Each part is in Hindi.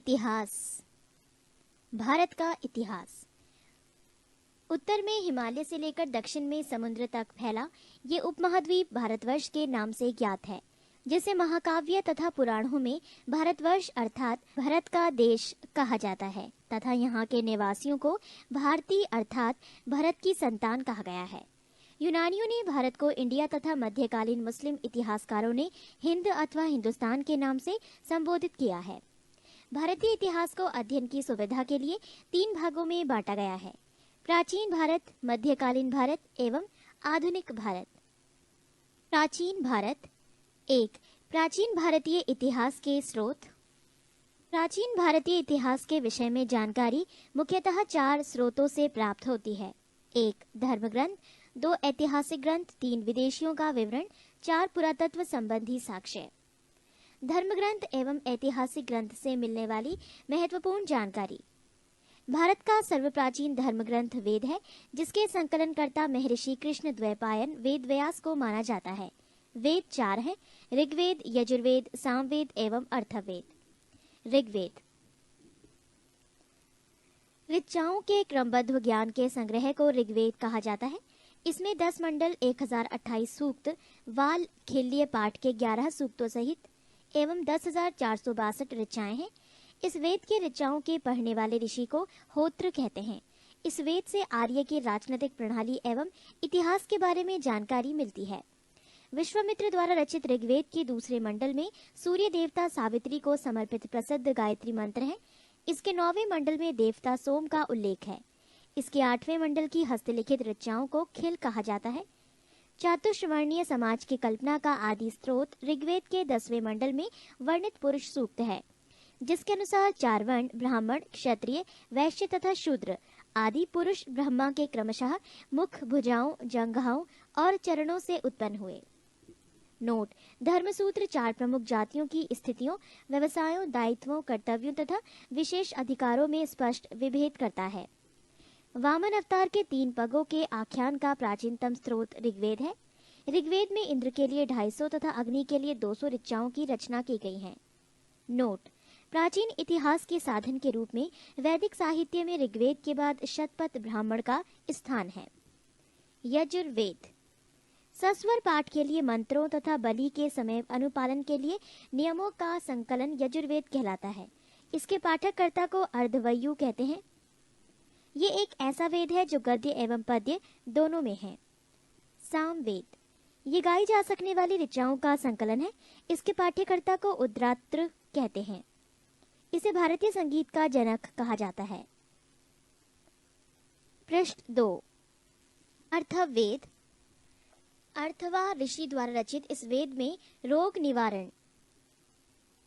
इतिहास। भारत का इतिहास। उत्तर में हिमालय से लेकर दक्षिण में समुद्र तक फैला ये उपमहाद्वीप भारतवर्ष के नाम से ज्ञात है, जिसे महाकाव्य तथा पुराणों में भारतवर्ष अर्थात भारत का देश कहा जाता है तथा यहाँ के निवासियों को भारतीय अर्थात भरत की संतान कहा गया है। यूनानियों ने भारत को इंडिया तथा मध्यकालीन मुस्लिम इतिहासकारों ने हिंद अथवा हिंदुस्तान के नाम से संबोधित किया है। भारतीय इतिहास को अध्ययन की सुविधा के लिए 3 भागों में बांटा गया है: प्राचीन भारत, मध्यकालीन भारत एवं आधुनिक भारत। प्राचीन भारत। 1. प्राचीन भारतीय इतिहास के स्रोत। प्राचीन भारतीय इतिहास के विषय में जानकारी मुख्यतः 4 स्रोतों से प्राप्त होती है: 1. धर्म ग्रंथ, 2. ऐतिहासिक ग्रंथ, 3. विदेशियों का विवरण, 4. पुरातत्व संबंधी साक्ष्य। धर्म ग्रंथ एवं ऐतिहासिक ग्रंथ से मिलने वाली महत्वपूर्ण जानकारी। भारत का सर्वप्राचीन धर्म ग्रंथ वेद है, जिसके संकलनकर्ता महर्षि कृष्ण द्वैपायन वेद व्यास को माना जाता है। वेद 4 हैं: ऋग्वेद, यजुर्वेद, सामवेद एवं अथर्ववेद। ऋग्वेद ऋचाओं के क्रमबद्ध ज्ञान के संग्रह को ऋग्वेद कहा जाता है। इसमें 10 मंडल, 1028 सूक्त, वाल खिल्य पाठ के 11 सूक्तों सहित एवं 10,462 ऋचाएं हैं। इस वेद के ऋचाओं के पढ़ने वाले ऋषि को होत्र कहते हैं। इस वेद से आर्य की राजनीतिक प्रणाली एवं इतिहास के बारे में जानकारी मिलती है। विश्वामित्र द्वारा रचित ऋग्वेद के दूसरे मंडल में सूर्य देवता सावित्री को समर्पित प्रसिद्ध गायत्री मंत्र है। इसके 9वें मंडल में देवता सोम का उल्लेख है। इसके 8वें मंडल की हस्तलिखित ऋचाओं को खिल कहा जाता है। चातुर्वर्णीय समाज की कल्पना का आदि स्रोत ऋग्वेद के 10वें मंडल में वर्णित पुरुष सूक्त है, जिसके अनुसार 4 वर्ण ब्राह्मण, क्षत्रिय, वैश्य तथा शूद्र आदि पुरुष ब्रह्मा के क्रमशः मुख, भुजाओं, जंघाओं और चरणों से उत्पन्न हुए। नोट: धर्मसूत्र 4 प्रमुख जातियों की स्थितियों, व्यवसायों, दायित्वों, कर्तव्यों तथा विशेष अधिकारों में स्पष्ट विभेद करता है। वामन अवतार के 3 पगों के आख्यान का प्राचीनतम स्रोत ऋग्वेद है। ऋग्वेद में इंद्र के लिए 250 तथा अग्नि के लिए 200 ऋचाओं की रचना की गई है। नोट: प्राचीन इतिहास के साधन के रूप में वैदिक साहित्य में ऋग्वेद के बाद शतपथ ब्राह्मण का स्थान है। यजुर्वेद सस्वर पाठ के लिए मंत्रों तथा बलि के समय अनुपालन के लिए नियमों का संकलन यजुर्वेद कहलाता है। इसके पाठककर्ता को अर्धवयु कहते हैं। ये एक ऐसा वेद है जो गद्य एवं पद्य दोनों में है। सामवेद ये गाई जा सकने वाली ऋचाओं का संकलन है। इसके पाठ्यकर्ता को उद्रात्र कहते हैं। इसे भारतीय संगीत का जनक कहा जाता है। पृष्ठ 2। अर्थवेद। अर्थवा ऋषि द्वारा रचित इस वेद में रोग निवारण,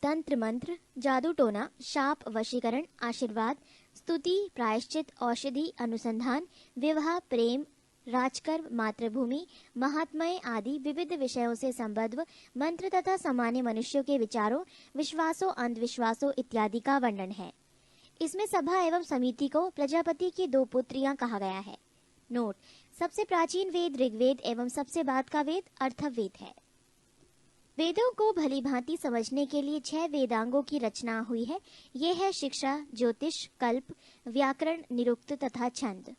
तंत्र मंत्र, जादू टोना, शाप वशीकरण, आशीर्वाद, स्तुति, प्रायश्चित, औषधि, अनुसंधान, विवाह, प्रेम, राजकर्म, मातृभूमि, महात्म्य आदि विविध विषयों से संबद्ध मंत्र तथा सामान्य मनुष्यों के विचारों, विश्वासों, अंधविश्वासों इत्यादि का वर्णन है। इसमें सभा एवं समिति को प्रजापति की 2 पुत्रियां कहा गया है। नोट: सबसे प्राचीन वेद ऋग्वेद एवं सबसे बाद का वेद अथर्ववेद है। वेदों को भली भांति समझने के लिए 6 वेदांगों की रचना हुई है। ये है शिक्षा, ज्योतिष, कल्प, व्याकरण, निरुक्त तथा छंद।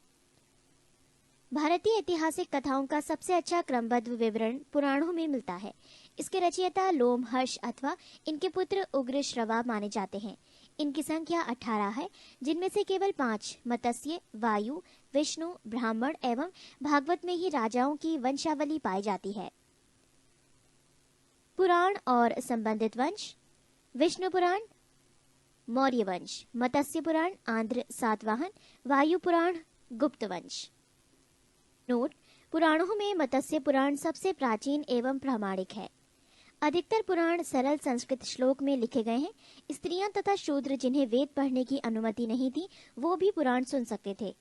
भारतीय ऐतिहासिक कथाओं का सबसे अच्छा क्रमबद्ध विवरण पुराणों में मिलता है। इसके रचयिता लोमहर्ष अथवा इनके पुत्र उग्र श्रवा माने जाते हैं। इनकी संख्या 18 है, जिनमें से केवल 5 मत्स्य, वायु, विष्णु, ब्राह्मण एवं भागवत में ही राजाओं की वंशावली पाई जाती है। पुराण और संबंधित वंश: विष्णु पुराण, मौर्य वंश, मत्स्य पुराण, आंध्र सातवाहन, वायु पुराण, गुप्त वंश। नोट: पुराणों में मत्स्य पुराण सबसे प्राचीन एवं प्रामाणिक है। अधिकतर पुराण सरल संस्कृत श्लोक में लिखे गए हैं। स्त्रियां तथा शूद्र जिन्हें वेद पढ़ने की अनुमति नहीं थी, वो भी पुराण सुन सकते थे।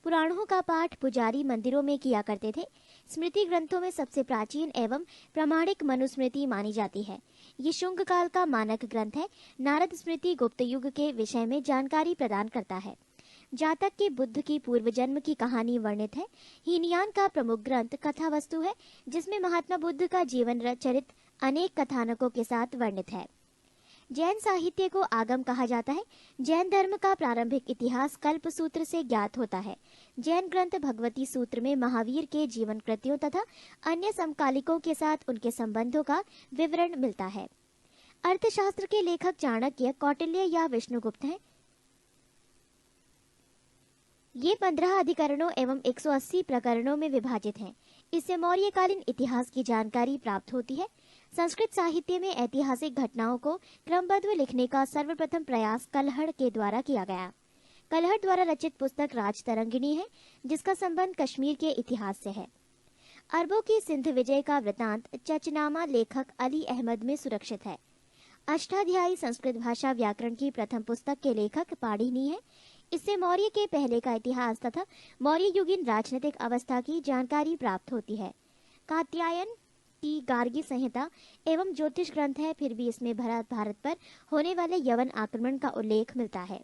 पुराणों का पाठ पुजारी मंदिरों में किया करते थे। स्मृति ग्रंथों में सबसे प्राचीन एवं प्रामाणिक मनुस्मृति मानी जाती है। ये शुंग काल का मानक ग्रंथ है। नारद स्मृति गुप्त युग के विषय में जानकारी प्रदान करता है। जातक के बुद्ध की पूर्व जन्म की कहानी वर्णित है। हीनयान का प्रमुख ग्रंथ कथा वस्तु है, जिसमें महात्मा बुद्ध का जीवन चरित अनेक कथानकों के साथ वर्णित है। जैन साहित्य को आगम कहा जाता है। जैन धर्म का प्रारंभिक इतिहास कल्प सूत्र से ज्ञात होता है। जैन ग्रंथ भगवती सूत्र में महावीर के जीवन कृत्यों तथा अन्य समकालिकों के साथ उनके संबंधों का विवरण मिलता है। अर्थशास्त्र के लेखक चाणक्य, कौटिल्य या विष्णुगुप्त हैं। ये 15 अधिकरणों एवं 180 प्रकरणों में विभाजित हैं। इससे मौर्यकालीन इतिहास की जानकारी प्राप्त होती है। संस्कृत साहित्य में ऐतिहासिक घटनाओं को क्रमबद्ध लिखने का सर्वप्रथम प्रयास कलहड़ के द्वारा किया गया। कलहड़ द्वारा रचित पुस्तक राजतरंगिणी है, जिसका संबंध कश्मीर के इतिहास से है। अरबों की सिंध विजय का वृतांत चचनामा लेखक अली अहमद में सुरक्षित है। अष्टाध्यायी संस्कृत भाषा व्याकरण की प्रथम पुस्तक के लेखक पाणिनि है। इससे मौर्य के पहले का इतिहास तथा मौर्य युगीन राजनीतिक अवस्था की जानकारी प्राप्त होती है। कात्यायन की गार्गी संहिता एवं ज्योतिष ग्रंथ है, फिर भी इसमें भारत पर होने वाले यवन आक्रमण का उल्लेख मिलता है।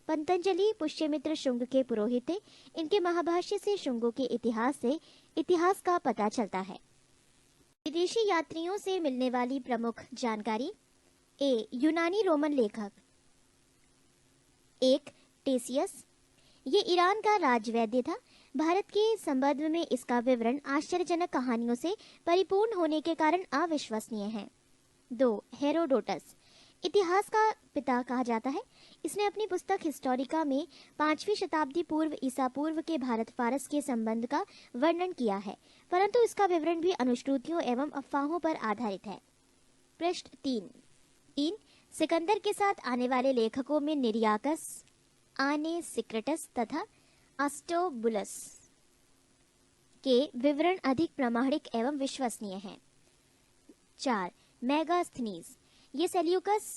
पतंजलि पुष्यमित्र शुंग के पुरोहित थे। इनके महाभाष्य से शुंगों के इतिहास से इतिहास का पता चलता है। विदेशी यात्रियों से मिलने वाली प्रमुख जानकारी। ए. यूनानी रोमन लेखक। 1. टेसियस। ये ईरान का राजवैद्य था। भारत के संबंध में इसका विवरण आश्चर्यजनक कहानियों से परिपूर्ण होने के कारण अविश्वसनीय है। 2. हेरोडोटस। इतिहास का पिता कहा जाता है। इसने अपनी पुस्तक हिस्टोरिका में 5वीं शताब्दी पूर्व ईसा पूर्व के भारत फारस के संबंध का वर्णन किया है, परंतु इसका विवरण भी अनुश्रुतियों एवं अफवाहों पर आधारित है। पृष्ठ 3। सिकंदर के साथ आने वाले लेखकों में निरियाकस, आने सिक्रेटस तथा अस्टोबुलस के विवरण अधिक प्रामाणिक एवं विश्वसनीय हैं। 4. मेगास्थनीज। ये सेल्यूकस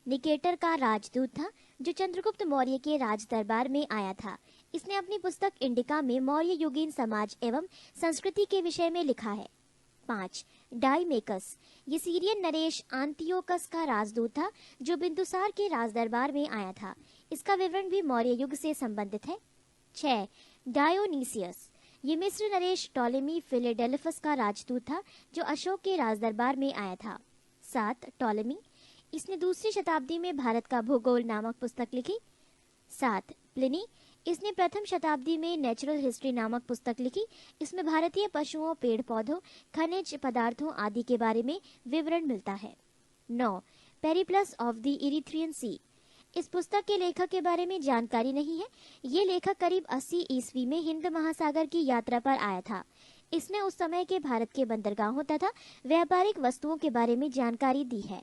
निकेटर का राजदूत था, जो चंद्रगुप्त मौर्य के राज दरबार में आया था। इसने अपनी पुस्तक इंडिका में मौर्य युगीन समाज एवं संस्कृति के विषय में लिखा है। 5. डाइमेकस। ये सीरियन नरेश आंतियोकस का राजदूत था, जो बिंदुसार के राज दरबार में आया था। इसका विवरण भी मौर्य युग से संबंधित है। 6. डायोनीसियस। ये मिस्र नरेश टॉलेमी फिलेडेल्फस का राजदूत था, जो अशोक के राज दरबार में आया था। 7. टॉलेमी। इसने 2री शताब्दी में भारत का भूगोल नामक पुस्तक लिखी। 7. प्लिनी। इसने प्रथम शताब्दी में नेचुरल हिस्ट्री नामक पुस्तक लिखी। इसमें भारतीय पशुओं, पेड़ पौधों, खनिज पदार्थों आदि के बारे में विवरण मिलता है। 9. पेरिप्लस ऑफ द इरिथ्रियन सी। इस पुस्तक के लेखक के बारे में जानकारी नहीं है। ये लेखक करीब 80 ईस्वी में हिंद महासागर की यात्रा पर आया था। इसने उस समय के भारत के बंदरगाहों तथा व्यापारिक वस्तुओं के बारे में जानकारी दी है।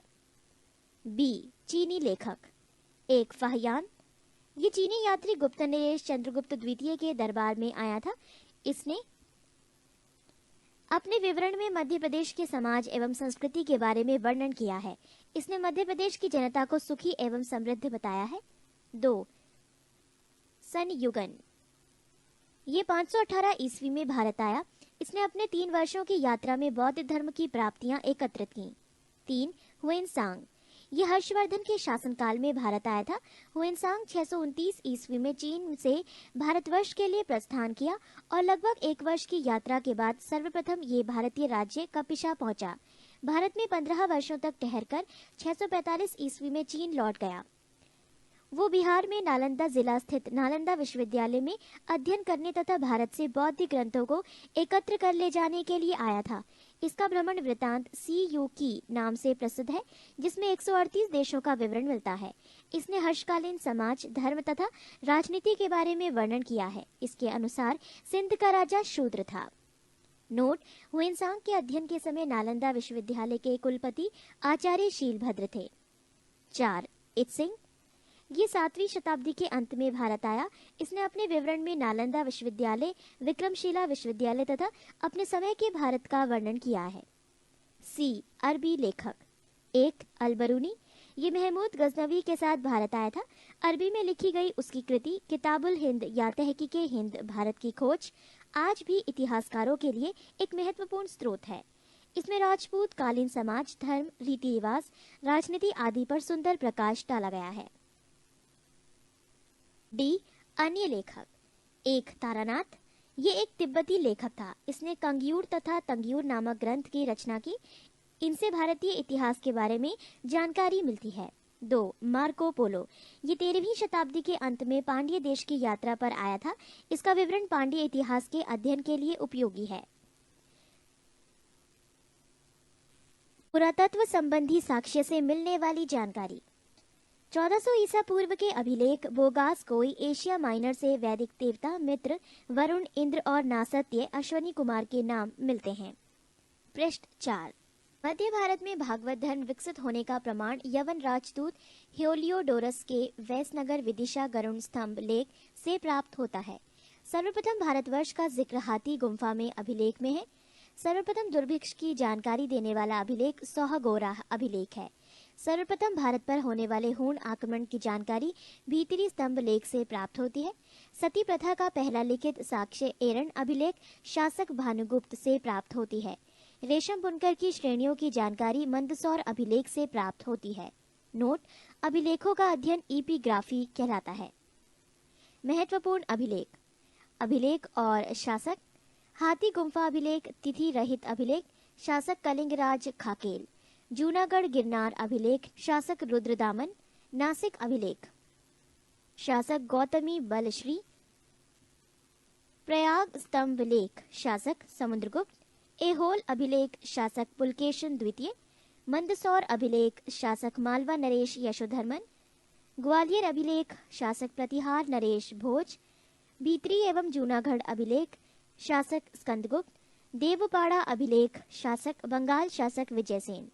बी. चीनी लेखक। 1. फाहियान। ये चीनी यात्री गुप्त नरेश चंद्रगुप्त द्वितीय के दरबार में आया था। इसने अपने विवरण में मध्य प्रदेश के समाज एवं संस्कृति के बारे में वर्णन किया है। इसने मध्य प्रदेश की जनता को सुखी एवं समृद्ध बताया है। 2. संयुगन। ये 518 ईस्वी में भारत आया। इसने अपने 3 वर्षों की यात्रा में बौद्ध धर्म की प्राप्तियां एकत्रित की। 3. हुएनसांग। ये हर्षवर्धन के शासनकाल में भारत आया था। हुएनसांग 629 ईस्वी में चीन से भारतवर्ष के लिए प्रस्थान किया और लगभग 1 वर्ष की यात्रा के बाद सर्वप्रथम ये भारतीय राज्य कपिशा पहुंचा। भारत में 15 वर्षों तक ठहरकर 645 ईस्वी में चीन लौट गया। वो बिहार में नालंदा जिला स्थित नालंदा विश्वविद्यालय में अध्ययन करने तथा भारत से बौद्ध ग्रंथों को एकत्र कर ले जाने के लिए आया था। इसका भ्रमण वृतांत CU की नाम से प्रसिद्ध है, जिसमें 138 देशों का विवरण मिलता है। इसने हर्षकालीन समाज, धर्म तथा राजनीति के बारे में वर्णन किया है। इसके अनुसार सिंध का राजा शूद्र था। नोट: हुएनसांग के अध्ययन के समय नालंदा विश्वविद्यालय के कुलपति आचार्य शीलभद्र थे। 4. इत्सिंग। ये 7वीं शताब्दी के अंत में भारत आया। इसने अपने विवरण में नालंदा विश्वविद्यालय, विक्रमशिला विश्वविद्यालय तथा अपने समय के भारत का वर्णन किया है। C. अरबी लेखक। 1. अलबरूनी। ये महमूद गजनवी के साथ भारत आया था। अरबी में लिखी गई उसकी कृति किताबुल हिंद या तहकीके हिंद भारत की खोज आज भी इतिहासकारों के लिए एक महत्वपूर्ण स्रोत है। इसमें राजपूत कालीन समाज, धर्म, रीति रिवाज, राजनीति आदि पर सुंदर प्रकाश डाला गया है। डी. अन्य लेखक। 1. तारानाथ। ये एक तिब्बती लेखक था। इसने कंग्यूर तथा तंग्यूर नामक ग्रंथ की रचना की। इनसे भारतीय इतिहास के बारे में जानकारी मिलती है। 2. Marco Polo. ये 13वीं शताब्दी के अंत में पांड्य देश की यात्रा पर आया था। इसका विवरण पांड्य इतिहास के अध्ययन के लिए उपयोगी है। पुरातत्व संबंधी साक्ष्य से मिलने वाली जानकारी। 1400 ईसा पूर्व के अभिलेख बोगास कोई एशिया माइनर से वैदिक देवता मित्र, वरुण, इंद्र और नासत्य अश्वनी कुमार के नाम मिलते हैं। पृष्ठ 4। मध्य भारत में भागवत धर्म विकसित होने का प्रमाण यवन राजदूत हेलियोडोरस के वैसनगर विदिशा गरुड़ स्तंभ लेख से प्राप्त होता है। सर्वप्रथम भारतवर्ष का जिक्र हाथी गुम्फा में अभिलेख में है। सर्वप्रथम दुर्भिक्ष की जानकारी देने वाला अभिलेख सोहगोरा अभिलेख है। सर्वप्रथम भारत पर होने वाले हूण आक्रमण की जानकारी भीतरी स्तंभ लेख से प्राप्त होती है। सती प्रथा का पहला लिखित साक्ष्य एरन अभिलेख शासक भानुगुप्त से प्राप्त होती है। रेशम बुनकर की श्रेणियों की जानकारी मंदसौर अभिलेख से प्राप्त होती है। नोट: अभिलेखों का अध्ययन एपिग्राफी कहलाता है। महत्वपूर्ण अभिलेख: अभिलेख और शासक, हाथी गुम्फा अभिलेख, तिथि रहित अभिलेख, शासक कलिंगराज खाकेल, जूनागढ़ गिरनार अभिलेख, शासक रुद्रदामन, नासिक अभिलेख, शासक गौतमी बलश्री, प्रयाग स्तंभ लेख, शासक समुद्रगुप्त, एहोल अभिलेख, शासक पुलकेशन द्वितीय, मंदसौर अभिलेख, शासक मालवा नरेश यशोधर्मन, ग्वालियर अभिलेख, शासक प्रतिहार नरेश भोज, भीतरी एवं जूनागढ़ अभिलेख, शासक स्कंदगुप्त, देवपाड़ा अभिलेख, शासक बंगाल शासक विजयसेन।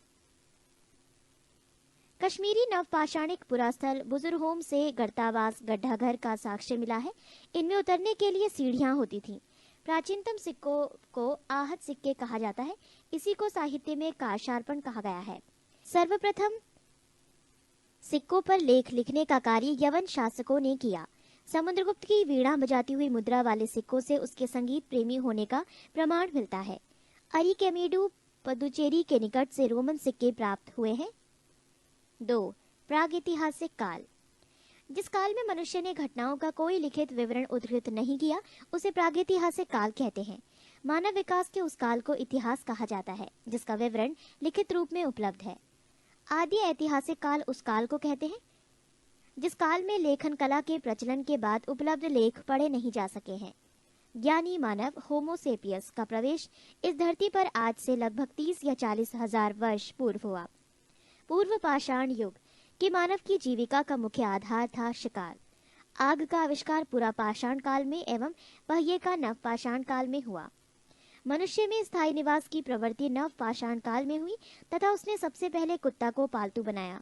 कश्मीरी नवपाषाणिक पुरास्थल बुजुर्गोम से गढ़तावास गड्ढाघर का साक्ष्य मिला है। इनमें उतरने के लिए सीढ़ियां होती थीं। प्राचीनतम सिक्कों को आहत सिक्के कहा जाता है। इसी को साहित्य में कारशार्पण कहा गया है। सर्वप्रथम सिक्कों पर लेख लिखने का कार्य यवन शासकों ने किया। समुद्रगुप्त की वीणा बजाती हुई मुद्रा वाले सिक्कों से उसके संगीत प्रेमी होने का प्रमाण मिलता है। अरिकेमेडु पदुचेरी के निकट से रोमन सिक्के प्राप्त हुए हैं। 2. प्रागैतिहासिक काल। जिस काल में मनुष्य ने घटनाओं का कोई लिखित विवरण उद्धृत नहीं किया उसे प्रागैतिहासिक काल कहते हैं। मानव विकास के उस काल को इतिहास कहा जाता है जिसका विवरण लिखित रूप में उपलब्ध है। आदि ऐतिहासिक काल उस काल को कहते हैं जिस काल में लेखन कला के प्रचलन के बाद उपलब्ध लेख पढ़े नहीं जा सके हैं। ज्ञानी मानव होमोसेपियस का प्रवेश इस धरती पर आज से लगभग 30 या 40 हजार वर्ष पूर्व हुआ। पूर्व पाषाण युग कि मानव की जीविका का मुख्य आधार था शिकार। आग का आविष्कार पुरा पाषाण काल में एवं पहिए का नव पाषाण काल में हुआ। मनुष्य में स्थायी निवास की प्रवृत्ति नव पाषाण काल में हुई तथा उसने सबसे पहले कुत्ता को पालतू बनाया।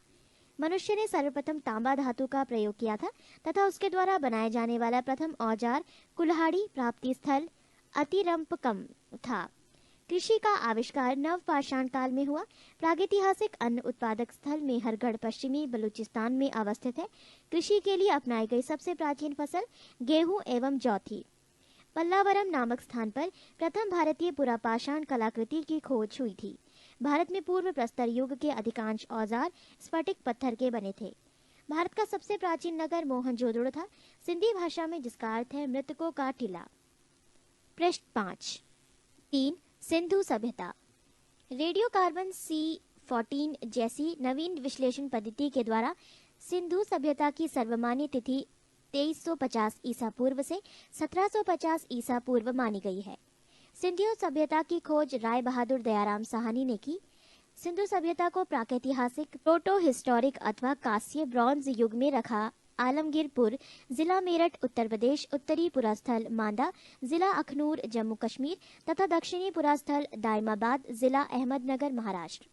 मनुष्य ने सर्वप्रथम तांबा धातु का प्रयोग किया था तथा उसके द्वारा बनाए जाने वाला प्रथम औजार कुल्हाड़ी प्राप्ति स्थल अतिरंपकम था। कृषि का आविष्कार नव पाषाण काल में हुआ। प्रागैतिहासिक अन्न उत्पादक स्थल मेहरगढ़ पश्चिमी बलूचिस्तान में अवस्थित है। कृषि के लिए अपनाई गई सबसे प्राचीन फसल गेहूं एवं जौ थी। पल्लावरम नामक स्थान पर प्रथम भारतीय पुरापाषाण कलाकृति की खोज हुई थी। भारत में पूर्व प्रस्तर युग के अधिकांश औजार स्फटिक पत्थर के बने थे। भारत का सबसे प्राचीन नगर मोहनजोदड़ो था, सिंधी भाषा में, जिसका अर्थ है मृतकों का टीला। पृष्ठ 5। 3. सिंधु सभ्यता। रेडियो कार्बन C14 जैसी नवीन विश्लेषण पद्धति के द्वारा सिंधु सभ्यता की सर्वमान्य तिथि 2350 ईसा पूर्व से 1750 ईसा पूर्व मानी गई है। सिंधु सभ्यता की खोज राय बहादुर दयाराम साहनी ने की। सिंधु सभ्यता को प्रागैतिहासिक, प्रोटो हिस्टोरिक अथवा कांस्य ब्रॉन्ज युग में रखा आलमगीरपुर, जिला मेरठ उत्तर प्रदेश, उत्तरी पुरास्थल मांदा, जिला अखनूर जम्मू कश्मीर तथा दक्षिणी पुरास्थल दायमाबाद, जिला अहमदनगर महाराष्ट्र।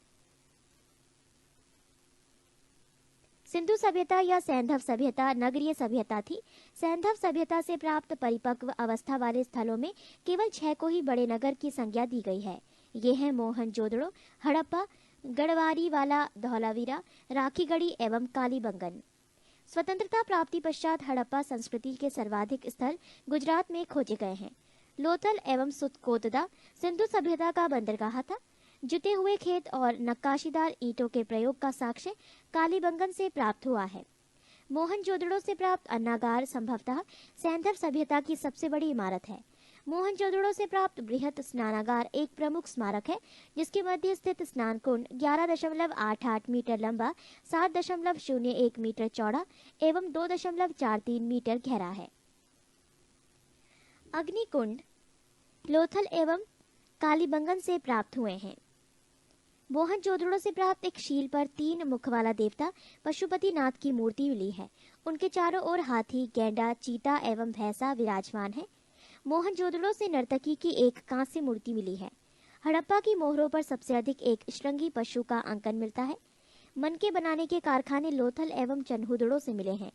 सिंधु सभ्यता या सैंधव सभ्यता नगरीय सभ्यता थी। सैंधव सभ्यता से प्राप्त परिपक्व अवस्था वाले स्थलों में केवल 6 को ही बड़े नगर की संज्ञा दी गई है। ये हैं मोहनजोदड़ो, हड़प्पा, गढ़वारीवाला, धौलावीरा, राखीगढ़ी एवं कालीबंगन। स्वतंत्रता प्राप्ति पश्चात हड़प्पा संस्कृति के सर्वाधिक स्थल गुजरात में खोजे गए हैं। लोथल एवं सुतकोतदा सिंधु सभ्यता का बंदरगाह था। जुते हुए खेत और नक्काशीदार ईंटों के प्रयोग का साक्ष्य कालीबंगन से प्राप्त हुआ है। मोहनजोदड़ो से प्राप्त अन्नागार संभवतः सैंधव सभ्यता की सबसे बड़ी इमारत है। मोहनजोदड़ो से प्राप्त बृहत स्नानागार एक प्रमुख स्मारक है, जिसके मध्य स्थित स्नान कुंड 11.88 मीटर लंबा, 7.01 मीटर चौड़ा एवं 2.43 मीटर गहरा है। अग्निकुंड लोथल एवं कालीबंगन से प्राप्त हुए हैं। मोहनजोदड़ो से प्राप्त एक शील पर 3 मुख वाला देवता पशुपतिनाथ की मूर्ति मिली है। उनके चारों ओर हाथी, गैंडा, चीता एवं भैंसा विराजमान है। मोहनजोदड़ो से नर्तकी की एक कांस्य मूर्ति मिली है। हड़प्पा की मोहरों पर सबसे अधिक एक श्रृंगी पशु का अंकन मिलता है। मनके बनाने के कारखाने लोथल एवं चन्हुदड़ो से मिले हैं।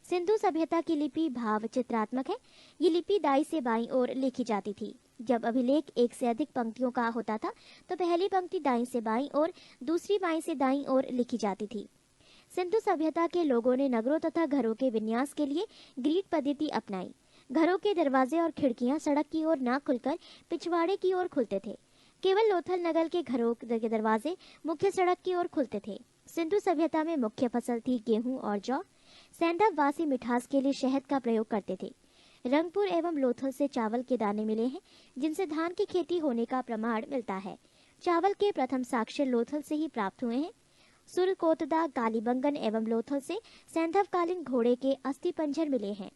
सिंधु सभ्यता की लिपि भाव चित्रात्मक है। ये लिपि दाई से बाईं ओर लिखी जाती थी। जब अभिलेख एक से अधिक पंक्तियों का होता था तो पहली पंक्ति दाईं से बाईं और दूसरी बाईं से दाईं ओर लिखी जाती थी। सिंधु सभ्यता के लोगों ने नगरों तथा घरों के विन्यास के लिए ग्रीड पद्धति अपनाई। घरों के दरवाजे और खिड़कियां सड़क की ओर न खुलकर पिछवाड़े की ओर खुलते थे। केवल लोथल नगर के घरों के दरवाजे मुख्य सड़क की ओर खुलते थे। सिंधु सभ्यता में मुख्य फसल थी गेहूं और जौ। सैंधव वासी मिठास के लिए शहद का प्रयोग करते थे। रंगपुर एवं लोथल से चावल के दाने मिले हैं, जिनसे धान की खेती होने का प्रमाण मिलता है। चावल के प्रथम साक्ष्य लोथल से ही प्राप्त हुए हैं। सुरकोतदा, कालीबंगन एवं लोथल से सैंधवकालीन घोड़े के अस्थि पंजर मिले हैं।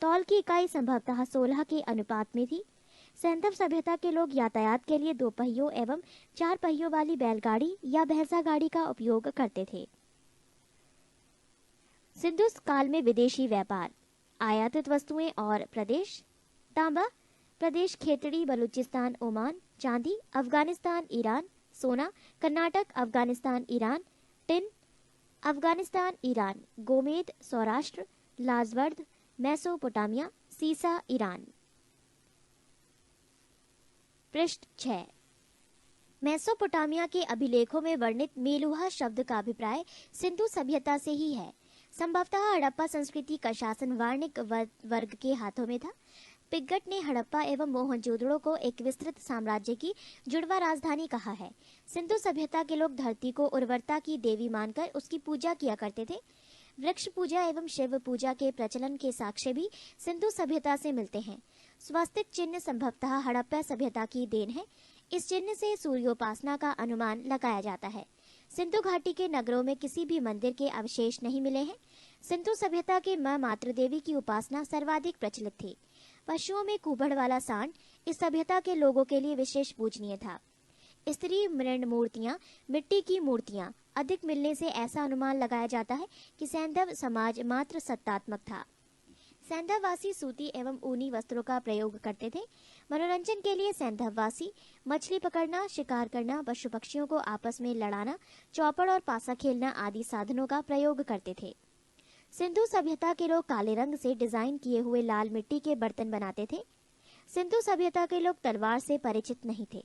तौल की इकाई संभवतः 16 के अनुपात में थी। सैंधव सभ्यता के लोग यातायात के लिए 2 पहियों एवं 4 पहियों वाली बैलगाड़ी या भैंसा गाड़ी का उपयोग करते थे। सिंधु काल में विदेशी व्यापार, आयातित वस्तुएं और प्रदेश। तांबा प्रदेश खेतड़ी, बलूचिस्तान, ओमान। चांदी अफगानिस्तान, ईरान। सोना Karnataka, Afghanistan, Iran. Tin Afghanistan, Iran. गोमेद सौराष्ट्र, लाजवर्द मेसोपोटामिया। सीसा ईरान। पृष्ठ 6। मेसोपोटामिया के अभिलेखों में वर्णित मेलुहा शब्द का अभिप्राय सिंधु सभ्यता से ही है। संभवतः हड़प्पा संस्कृति का शासन वाणिक वर्ग के हाथों में था। पिग्गट ने हड़प्पा एवं मोहनजोदड़ो को एक विस्तृत साम्राज्य की जुड़वा राजधानी कहा है। सिंधु सभ्यता के लोग धरती को उर्वरता की देवी मानकर उसकी पूजा किया करते थे। वृक्ष पूजा एवं शिव पूजा के प्रचलन के साक्ष्य भी सिंधु सभ्यता से मिलते हैं। स्वास्तिक चिन्ह संभवतः हड़प्पा सभ्यता की देन है। इस चिन्ह से सूर्योपासना का अनुमान लगाया जाता है। सिंधु घाटी के नगरों में किसी भी मंदिर के अवशेष नहीं मिले हैं। सिंधु सभ्यता के मां मातृ देवी की उपासना सर्वाधिक प्रचलित थी। पशुओं में कुबड़ वाला सांड इस सभ्यता के लोगों के लिए विशेष पूजनीय था। स्त्री मृण मूर्तियां, मिट्टी की मूर्तियां अधिक मिलने से ऐसा अनुमान लगाया जाता है कि सैंधव समाज मात्र सत्तात्मक था। सैंधववासी सूती एवं ऊनी वस्त्रों का प्रयोग करते थे। मनोरंजन के लिए सैंधववासी मछली पकड़ना, शिकार करना, पशु पक्षियों को आपस में लड़ाना, चौपड़ और पासा खेलना आदि साधनों का प्रयोग करते थे। सिंधु सभ्यता के लोग काले रंग से डिजाइन किए हुए लाल मिट्टी के बर्तन बनाते थे। सिंधु सभ्यता के लोग तलवार से परिचित नहीं थे।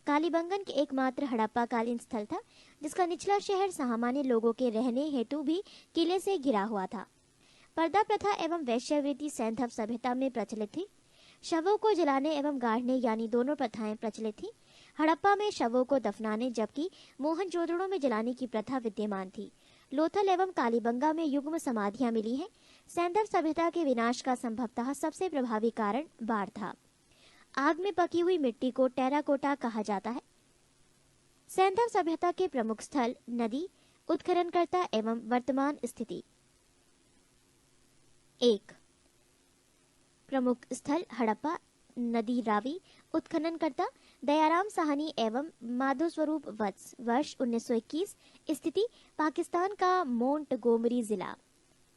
कालीबंगन के एकमात्र हड़प्पा कालीन स्थल था, जिसका निचला शहर सामान्य लोगों के रहने हेतु भी किले से घिरा हुआ था। पर्दा प्रथा एवं वैश्यवृत्ति सैंधव सभ्यता में प्रचलित थी। शवों को जलाने एवं गाड़ने यानी दोनों प्रथाएं प्रचलित थी। हड़प्पा में शवों को दफनाने जबकि मोहनजोदड़ो में जलाने की प्रथा विद्यमान थी। लोथल एवं कालीबंगा में युग्म समाधियां मिली हैं। सैंधव सभ्यता के विनाश का संभवतः सबसे प्रभावी कारण बाढ़ था। आग में पकी हुई मिट्टी को टेराकोटा कहा जाता है। सैंधव सभ्यता के प्रमुख स्थल, नदी, उत्खननकर्ता एवं वर्तमान स्थिति। 1. प्रमुख स्थल हड़प्पा, नदी रावी, उत्खननकर्ता दयाराम साहनी एवं माधो स्वरूप वत्स, वर्ष 1921, स्थिति पाकिस्तान का मोंटगोमरी जिला।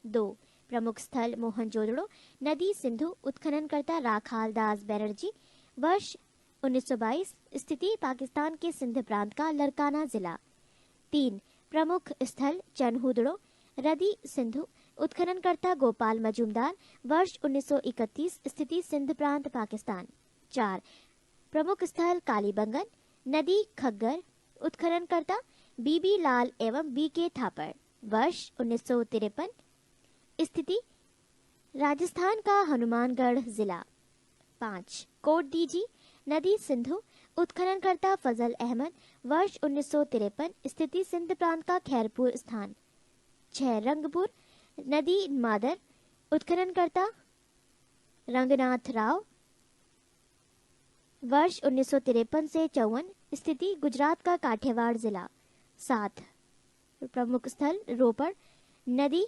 2. प्रमुख स्थल मोहनजोदड़ो, नदी सिंधु, उत्खननकर्ता राखाल दास बैनर्जी, वर्ष 1922, स्थिति पाकिस्तान के सिंध प्रांत का लरकाना जिला। 3. प्रमुख स्थल चन्हुदड़ो, रदी सिंधु, उत्खननकर्ता गोपाल मजूमदार, वर्ष 1931, स्थिति सिंध प्रांत पाकिस्तान। 4. प्रमुख स्थल कालीबंगन, नदी खग्गर, उत्खननकर्ता बीबी लाल एवं बी के थापर, वर्ष 1953, स्थिति राजस्थान का हनुमानगढ़ जिला। 5. कोट दीजी, नदी सिंधु, उत्खननकर्ता फजल अहमद, वर्ष 1953, स्थिति सिंध प्रांत का खैरपुर स्थान। 6. रंगपुर, नदी मादर, उत्खननकर्ता रंगनाथ राव, वर्ष 1953 से 54 स्थिति गुजरात का काठियावाड़ जिला। 7 प्रमुख स्थल रोपड़ नदी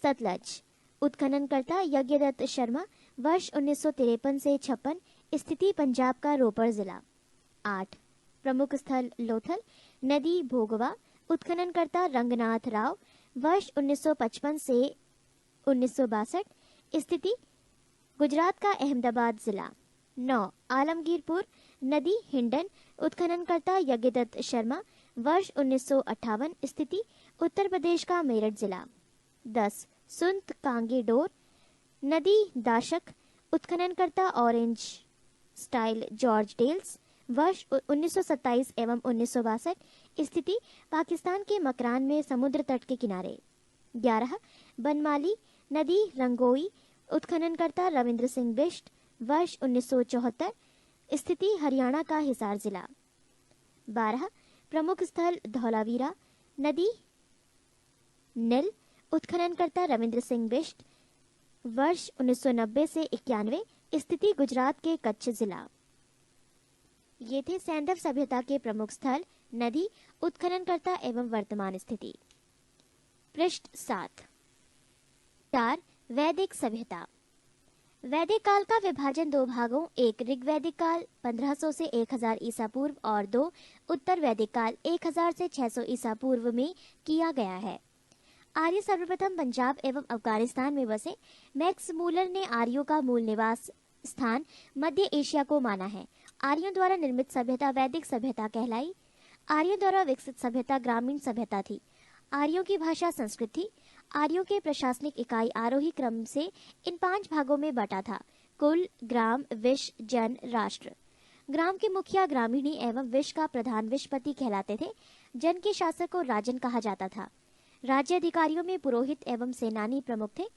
सतलज। उत्खननकर्ता यज्ञदत्त शर्मा। वर्ष 1953 से 56 स्थिति पंजाब का रोपड़ जिला। 8 प्रमुख स्थल लोथल नदी भोगवा। उत्खननकर्ता रंगनाथ राव। वर्ष 1955 से 1962 स्थिति गुजरात का अहमदाबाद जिला। 9 आलमगीरपुर नदी हिंडन। उत्खननकर्ता यज्ञदत्त शर्मा। वर्ष 1958 स्थिति उत्तर प्रदेश का मेरठ जिला। 10 सुंत कांगे डोर नदी दाशक। उत्खननकर्ता ऑरेंज स्टाइल जॉर्ज डेल्स। वर्ष 1927 एवं 1962 स्थिति पाकिस्तान के मकरान में समुद्र तट के किनारे। 11 बनमाली नदी रंगोई। उत्खननकर्ता रविंद्र सिंह बिष्ट। वर्ष 1974 स्थिति हरियाणा का हिसार जिला। 12 प्रमुख स्थल धौलावीरा नदी नील। उत्खननकर्ता रविंद्र सिंह बिष्ट। वर्ष 1990 से 91 स्थिति गुजरात के कच्छ जिला। ये थे सैंधव सभ्यता के प्रमुख स्थल नदी उत्खननकर्ता एवं वर्तमान स्थिति। पृष्ठ 7 4 वैदिक सभ्यता। वैदिक काल का विभाजन दो भागों, एक ऋग्वैदिक काल 1500 से 1000 ईसा पूर्व और 2 उत्तर वैदिक काल 1000 से 600 ईसा पूर्व में किया गया है। आर्य सर्वप्रथम पंजाब एवं अफगानिस्तान में बसे। मैक्स मूलर ने आर्यों का मूल निवास स्थान मध्य एशिया को माना है। आर्यों द्वारा निर्मित सभ्यता वैदिक सभ्यता कहलाई। आर्यों द्वारा विकसित सभ्यता ग्रामीण सभ्यता थी। आर्यों की भाषा संस्कृत थी। आर्यों के प्रशासनिक इकाई आरोही क्रम से इन 5 भागों में बटा था: कुल, ग्राम, विश, जन, राष्ट्र। ग्राम के मुखिया ग्रामीणी एवं विश का प्रधान विशपति कहलाते थे। जन के शासक को राजन कहा जाता था। राज्य अधिकारियों में पुरोहित एवं सेनानी प्रमुख थे।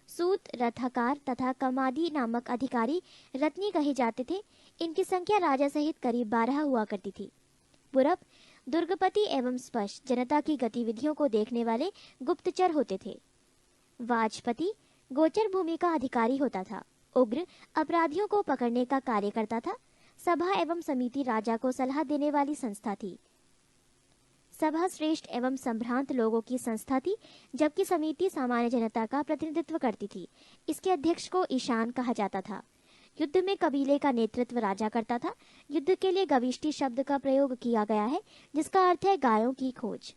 सूत, रथाकार तथा कमादी नामक अधिकारी रत्नी कहे जाते थे। इनकी संख्या राजा सहित करीब 12 हुआ करती थी। पूरब दुर्गपति एवं स्पष्ट जनता की गतिविधियों को देखने वाले गुप्तचर होते थे। वाजपति गोचर भूमि का अधिकारी होता था। उग्र अपराधियों को पकड़ने का कार्य करता था। सभा एवं समिति राजा को सलाह देने वाली संस्था थी। सभा श्रेष्ठ एवं संभ्रांत लोगों की संस्था थी, जबकि समिति सामान्य जनता का प्रतिनिधित्व करती थी। इसके अध्यक्ष को ईशान कहा जाता था। युद्ध में कबीले का नेतृत्व राजा करता था। युद्ध के लिए गविष्टि शब्द का प्रयोग किया गया है, जिसका अर्थ है गायों की खोज।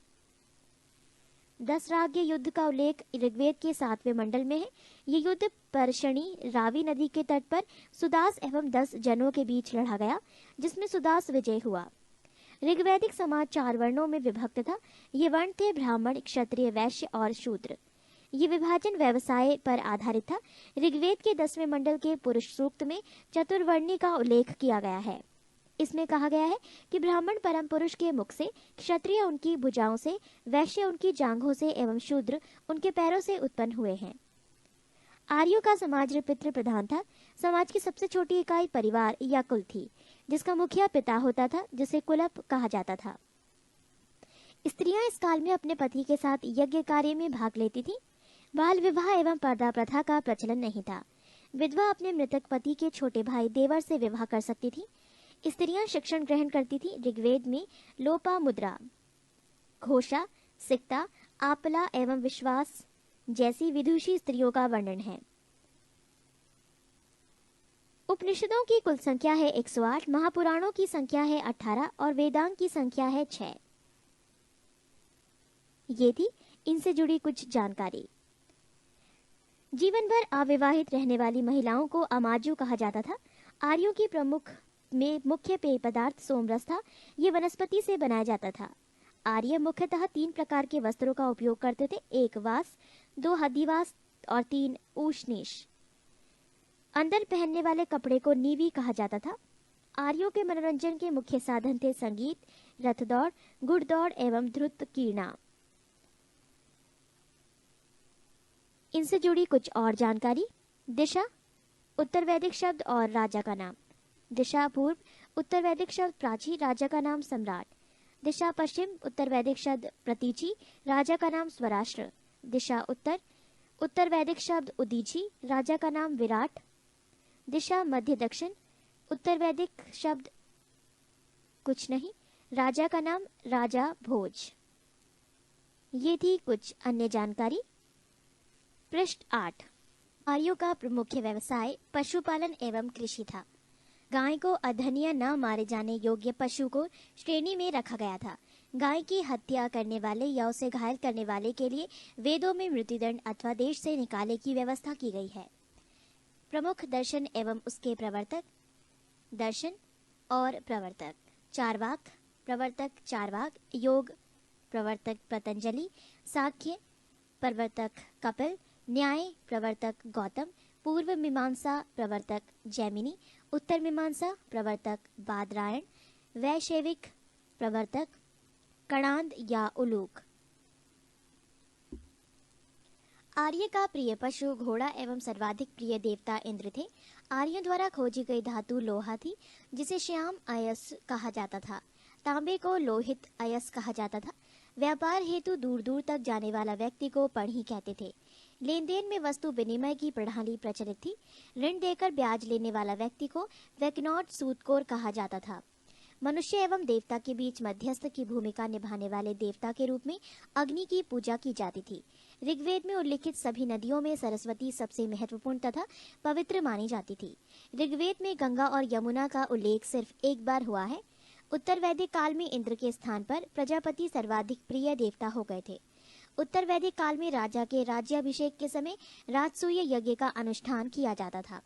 10 राज्य युद्ध का उल्लेख ऋग्वेद के 7वें मंडल में है। ये युद्ध परशणी रावी नदी के तट पर सुदास एवं 10 जनों के बीच लड़ा गया, जिसमें सुदास विजय हुआ। ऋग्वैदिक समाज 4 वर्णों में विभक्त था। ये वर्ण थे ब्राह्मण, क्षत्रिय, वैश्य और शूद्र। ये विभाजन व्यवसाय पर आधारित था। ऋग्वेद के 10वें मंडल के पुरुष सूक्त में चतुर्वर्णी का उल्लेख किया गया है। इसमें कहा गया है कि ब्राह्मण परम पुरुष के मुख से, क्षत्रिय उनकी भुजाओं से, वैश्य उनकी जांघों से एवं शूद्र उनके पैरों से उत्पन्न हुए हैं। आर्यों का समाज पितृ प्रधान था। समाज की सबसे छोटी इकाई परिवार या कुल थी, जिसका मुखिया पिता होता था, जिसे कुलप कहा जाता था। स्त्रियां इस काल में अपने पति के साथ यज्ञ कार्य में भाग लेती थीं। बाल विवाह एवं पर्दा प्रथा का प्रचलन नहीं था। विधवा अपने मृतक पति के छोटे भाई देवर से विवाह कर सकती थी। स्त्रियां शिक्षण ग्रहण करती थी। ऋग्वेद में लोपा मुद्रा, घोषा, सिक्ता, आपला एवं विश्वास जैसी विदुषी स्त्रियों का वर्णन है। उपनिषदों की कुल संख्या है 108, महापुराणों की संख्या है 18 और वेदांग की संख्या है 6। ये थी इनसे जुड़ी कुछ जानकारी। जीवन भर अविवाहित रहने वाली महिलाओं को अमाजु कहा जाता था। आर्यों की मुख्य पेय पदार्थ सोमरस था। ये वनस्पति से बनाया जाता था। आर्य मुख्यतः 3 प्रकार के वस्त्रों का उपयोग करते थे: 1 वास, 2 हदिवास और 3 ऊष्णीश। अंदर पहनने वाले कपड़े को नीवी कहा जाता था। आर्यों के मनोरंजन के मुख्य साधन थे संगीत, रथदौड़, घुड़दौड़ एवं ध्रुत कीर्णा। इनसे जुड़ी कुछ और जानकारी। दिशा उत्तर वैदिक शब्द और राजा का नाम। दिशा पूर्व उत्तर वैदिक शब्द प्राची, राजा का नाम सम्राट। दिशा पश्चिम उत्तर वैदिक शब्द प्रतीची, राजा का नाम स्वराष्ट्र। दिशा उत्तर उत्तर वैदिक शब्द उदीची, राजा का नाम विराट। दिशा मध्य दक्षिण उत्तर वैदिक शब्द कुछ नहीं, राजा का नाम राजा भोज। ये थी कुछ अन्य जानकारी। पृष्ठ 8। आर्यों का प्रमुख व्यवसाय पशुपालन एवं कृषि था। गाय को अधन्य न मारे जाने योग्य पशु को श्रेणी में रखा गया था। गाय की हत्या करने वाले या उसे घायल करने वाले के लिए वेदों में मृत्युदंड अथवा देश से निकाले की व्यवस्था की गई है। प्रमुख दर्शन एवं उसके प्रवर्तक। दर्शन और प्रवर्तक। चार्वाक प्रवर्तक चार्वाक, योग प्रवर्तक पतंजलि, सांख्य प्रवर्तक कपिल, न्याय प्रवर्तक गौतम, पूर्व मीमांसा प्रवर्तक जैमिनी, उत्तर मीमांसा प्रवर्तक बादरायण, वैशेविक प्रवर्तक कणाद या उलूक। आर्य का प्रिय पशु घोड़ा एवं सर्वाधिक प्रिय देवता इंद्र थे। आर्यों द्वारा खोजी गई धातु लोहा थी, जिसे श्याम अयस कहा जाता था। तांबे को लोहित अयस कहा जाता था। व्यापार हेतु दूर दूर तक जाने वाला व्यक्ति को पढ़ी कहते थे। लेन देन में वस्तु विनिमय की प्रणाली प्रचलित थी। ऋण देकर ब्याज लेने वाला व्यक्ति को वैकनॉट सूदखोर कहा जाता था। मनुष्य एवं देवता के बीच मध्यस्थ की भूमिका निभाने वाले देवता के रूप में अग्नि की पूजा की जाती थी। ऋग्वेद में उल्लिखित सभी नदियों में सरस्वती सबसे महत्वपूर्ण तथा पवित्र मानी जाती थी। ऋग्वेद में गंगा और यमुना का उल्लेख सिर्फ एक बार हुआ है। उत्तर वैदिक काल में इंद्र के स्थान पर प्रजापति सर्वाधिक प्रिय देवता हो गए थे। उत्तर वैदिक काल में राजा के राज्याभिषेक के समय राजसूय यज्ञ का अनुष्ठान किया जाता था।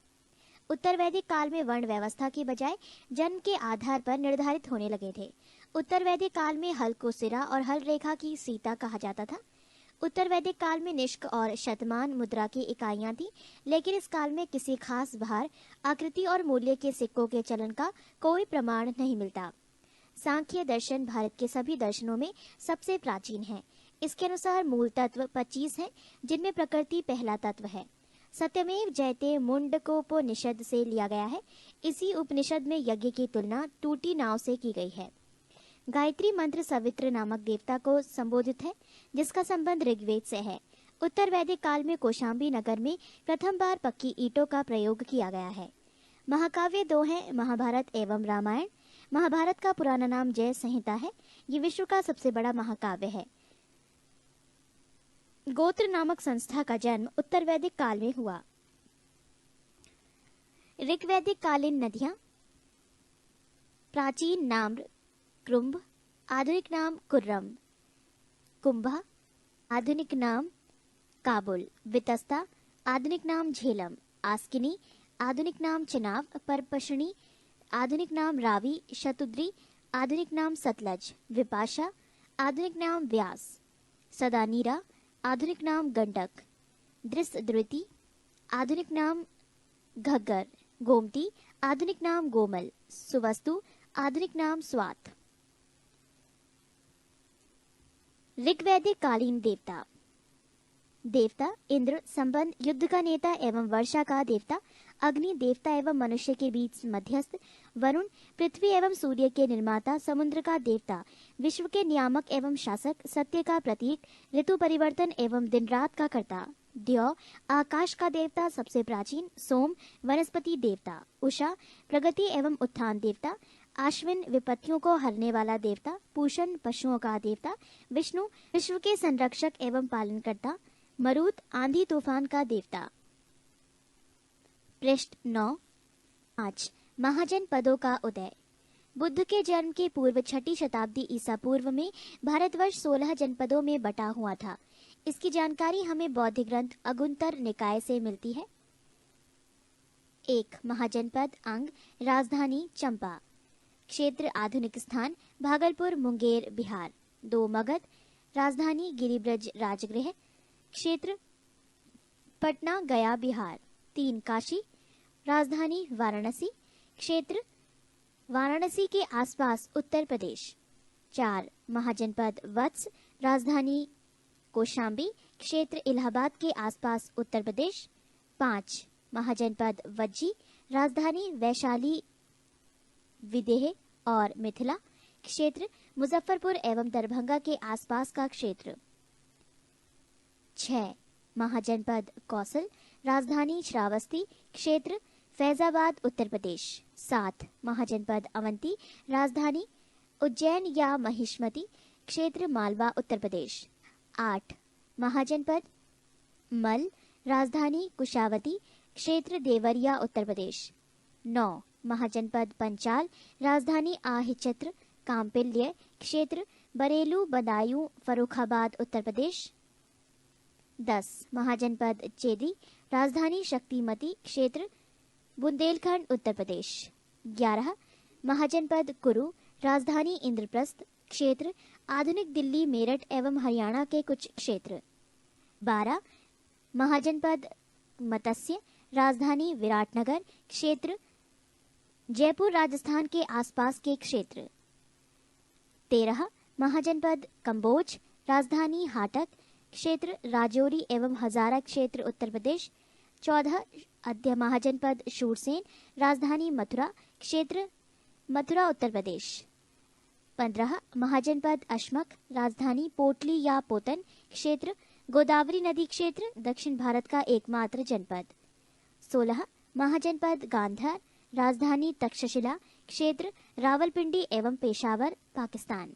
उत्तर वैदिक काल में वर्ण व्यवस्था के बजाय जन्म के आधार पर निर्धारित होने लगे थे। उत्तर वैदिक काल में हल को सिरा और हल रेखा की सीता कहा जाता था। उत्तर वैदिक काल में निष्क और शतमान मुद्रा की इकाइयां थी, लेकिन इस काल में किसी खास भार, आकृति और मूल्य के सिक्कों के चलन का कोई प्रमाण नहीं मिलता। सांख्य दर्शन भारत के सभी दर्शनों में सबसे प्राचीन है। इसके अनुसार मूल तत्व 25 हैं, जिनमें प्रकृति पहला तत्व है। सत्यमेव जयते मुंडकोपनिषद से लिया गया है। इसी उपनिषद में यज्ञ की तुलना टूटी नाव से की गई है। गायत्री मंत्र सवित्र नामक देवता को संबोधित है, जिसका संबंध ऋग्वेद से है। उत्तर वैदिक काल में कौशाम्बी नगर में प्रथम बार पक्की ईंटों का प्रयोग किया गया है। महाकाव्य 2 हैं, महाभारत एवं रामायण। महाभारत का पुराना नाम जय संहिता है। ये विश्व का सबसे बड़ा महाकाव्य है। गोत्र नामक संस्था का जन्म उत्तर वैदिक काल में हुआ। ऋग्वैदिक कालीन नदियां। प्राचीन नाम कृंभ, आधुनिक नाम कुर्रम। कुंभा, आधुनिक नाम काबुल। वितस्ता, आधुनिक नाम झेलम। आस्किनी, आधुनिक नाम चिनाब। परपशनी, आधुनिक नाम रावी। शतुद्री, आधुनिक नाम सतलज। विपाशा, आधुनिक नाम व्यास। सदानीरा, आधुनिक नाम गंडक। दृष्टद्रुति, आधुनिक नाम घग्गर। गोमती, आधुनिक नाम गोमल। सुवस्तु, आधुनिक नाम स्वात। ऋग्वैदिक कालीन देवता। देवता इंद्र, संबंध युद्ध का नेता एवं वर्षा का देवता। अग्नि, देवता एवं मनुष्य के बीच मध्यस्थ। वरुण, पृथ्वी एवं सूर्य के निर्माता। समुद्र का देवता, विश्व के नियामक एवं शासक। सत्य का प्रतीक, ऋतु परिवर्तन एवं दिन रात का कर्ता। द्यौ, आकाश का देवता, सबसे प्राचीन। सोम, वनस्पति देवता। उषा, प्रगति एवं उत्थान देवता। आश्विन, विपत्तियों को हरने वाला देवता। पूषण, पशुओं का देवता। विष्णु, विश्व के संरक्षक एवं पालनकर्ता। मरुत, आंधी तूफान का देवता। पृष्ठ 9। आज महाजन पदों का उदय। बुद्ध के जन्म के पूर्व 6ठी शताब्दी ईसा पूर्व में भारतवर्ष 16 जनपदों में बटा हुआ था। इसकी जानकारी हमें बौद्ध ग्रंथ अगुंतर निकाय से मिलती है। 1. महाजनपद अंग, राजधानी चंपा। क्षेत्र आधुनिक स्थान भागलपुर, मुंगेर, बिहार। 2. मगध, राजधानी गिरिब्रज राजगृह। क्षेत्र पटना, गया, बिहार। 3. काशी, राजधानी वाराणसी। क्षेत्र वाराणसी के आसपास उत्तर प्रदेश। 4. महाजनपद वत्स, राजधानी कौशाम्बी। क्षेत्र इलाहाबाद के आसपास उत्तर प्रदेश। 5. महाजनपद वज्जी, राजधानी वैशाली, विदेह और मिथिला। क्षेत्र मुजफ्फरपुर एवं दरभंगा के आसपास का क्षेत्र। 6. महाजनपद कौसल, राजधानी श्रावस्ती। क्षेत्र फैजाबाद उत्तर प्रदेश। 7 महाजनपद अवंती, राजधानी उज्जैन या महिष्मती, क्षेत्र मालवा उत्तर प्रदेश। 8 महाजनपद मल, राजधानी कुशावती, क्षेत्र देवरिया उत्तर प्रदेश। 9 महाजनपद पंचाल, राजधानी आहिचत्र कांपिल्य, क्षेत्र बरेलू बदायूं फर्रुखाबाद उत्तर प्रदेश। 10 महाजनपद चेदी, राजधानी शक्तिमती, क्षेत्र बुंदेलखंड उत्तर प्रदेश। 11 महाजनपद कुरु, राजधानी इंद्रप्रस्थ, क्षेत्र आधुनिक दिल्ली मेरठ एवं हरियाणा के कुछ क्षेत्र। 12 महाजनपद मत्स्य, राजधानी विराटनगर, क्षेत्र जयपुर राजस्थान के आसपास के क्षेत्र। 13 महाजनपद कंबोज, राजधानी हाटक, क्षेत्र राजौरी एवं हजारा, क्षेत्र उत्तर प्रदेश। 14 अध्य महाजनपद शूरसेन, राजधानी मथुरा, क्षेत्र मथुरा उत्तर प्रदेश। 15 महाजनपद अशमक, राजधानी पोटली या पोतन, क्षेत्र गोदावरी नदी, क्षेत्र दक्षिण भारत का एकमात्र जनपद। 16 महाजनपद गांधार, राजधानी तक्षशिला, क्षेत्र रावलपिंडी एवं पेशावर, पाकिस्तान।